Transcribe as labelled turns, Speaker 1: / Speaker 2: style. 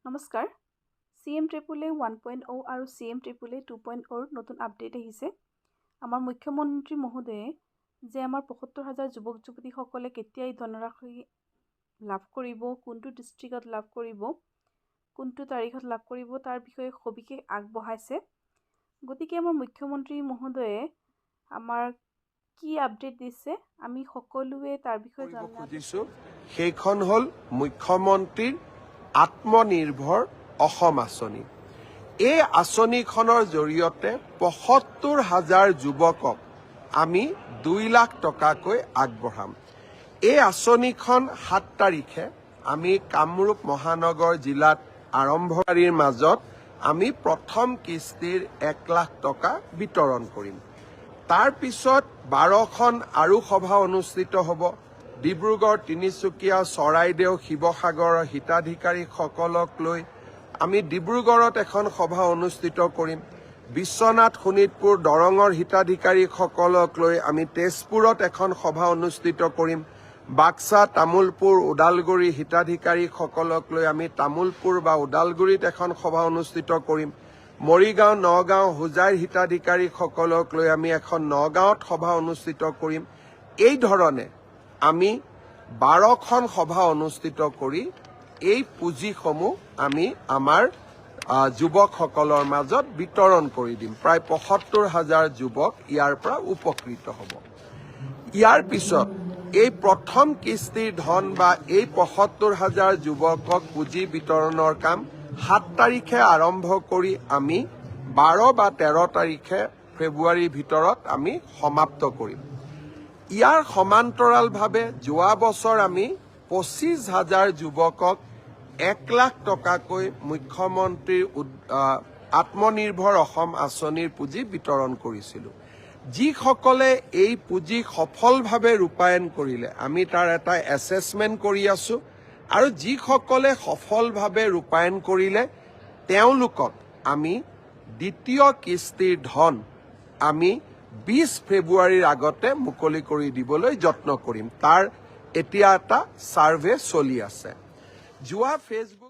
Speaker 1: নমস্কাৰ CM AAA 1.0 আৰু CM AAA 2.0 নতুন আপডেট আহিছে আমাৰ মুখ্যমন্ত্ৰী মহোদয়ে যে আমাৰ ৭৫,০০০ যুৱক যুৱতীসকলে কেতিয়া এই ধনৰাশি লাভ কৰিব কোনটো ডিস্ট্ৰিক্টত লাভ কৰিব কোনটো তাৰিখত লাভ কৰিব তাৰ বিষয়ে সবিশেষ আগবঢ়াইছে গতিকে আমাৰ মুখ্যমন্ত্ৰী মহোদয়ে আমাৰ কি আপডেট দিছে আমি সকলোৱে তাৰ বিষয়ে জানিব
Speaker 2: খুজিছো সেইখন হল মুখ্যমন্ত্ৰীৰ আত্মনিৰ্ভৰ অসম আঁচনি এই আঁচনিখনৰ জৰিয়তে ৭৫,০০০ যুৱকক আমি ২ লাখ টকাকৈ আগবঢ়াম এই আঁচনিখন ৭ তাৰিখে আমি কামৰূপ মহানগৰ জিলাত আৰম্ভকাৰীৰ মাজত আমি প্ৰথম কিস্তিৰ ১ লাখ টকা বিতৰণ কৰিম তাৰ পিছত ১২খন আৰু সভা অনুষ্ঠিত হ'ব ডিব্ৰুগড় তিনিচুকীয়া চৰাইদেউ শিৱসাগৰৰ হিতাধিকাৰীসকলক লৈ আমি ডিব্ৰুগড়ত এখন সভা অনুষ্ঠিত কৰিম বিশ্বনাথ শোণিতপুৰ দৰঙৰ হিতাধিকাৰীসকলক লৈ আমি তেজপুৰত এখন সভা অনুষ্ঠিত কৰিম বাক্সা তামুলপুৰ ওদালগুৰি হিতাধিকাৰীসকলক লৈ আমি তামুলপুৰ বা ওদালগুৰিত এখন সভা অনুষ্ঠিত কৰিম মৰিগাঁও নগাঁও হোজাইৰ হিতাধিকাৰীসকলক লৈ আমি এখন নগাঁৱত সভা অনুষ্ঠিত কৰিম এই ধৰণে আমি ১২খন সভা অনুষ্ঠিত কৰি এই পুঁজিসমূহ আমি আমাৰ যুৱকসকলৰ মাজত বিতৰণ কৰি দিম প্ৰায় ৭৫,০০০ যুৱক ইয়াৰ পৰা উপকৃত হ'ব ইয়াৰ পিছত এই প্ৰথম কিস্তিৰ ধন বা এই ৭৫,০০০ যুৱকক পুঁজি বিতৰণৰ কাম ৭ তাৰিখে আৰম্ভ কৰি আমি ১২ বা ১৩ তাৰিখে ফেব্ৰুৱাৰীৰ ভিতৰত আমি সমাপ্ত কৰিম ইয়াৰ সমান্তৰালভাৱে যোৱা বছৰ আমি ২৫,০০০ যুৱকক ১ লাখ টকাকৈ মুখ্যমন্ত্ৰীৰ আত্মনিৰ্ভৰ অসম আঁচনিৰ পুঁজি বিতৰণ কৰিছিলোঁ যিসকলে এই পুঁজি সফলভাৱে ৰূপায়ণ কৰিলে আমি তাৰ এটা এছেছমেণ্ট কৰি আছো আৰু যিসকলে সফলভাৱে ৰূপায়ণ কৰিলে তেওঁলোকক আমি দ্বিতীয় কিস্তিৰ ধন আমি ২০ ফেব্ৰুৱাৰীৰ আগতে মুকলি কৰি দিবলৈ যত্ন কৰিম তাৰ এতিয়া এটা সাৰ্ভে চলি আছে যোৱা ফেচবুক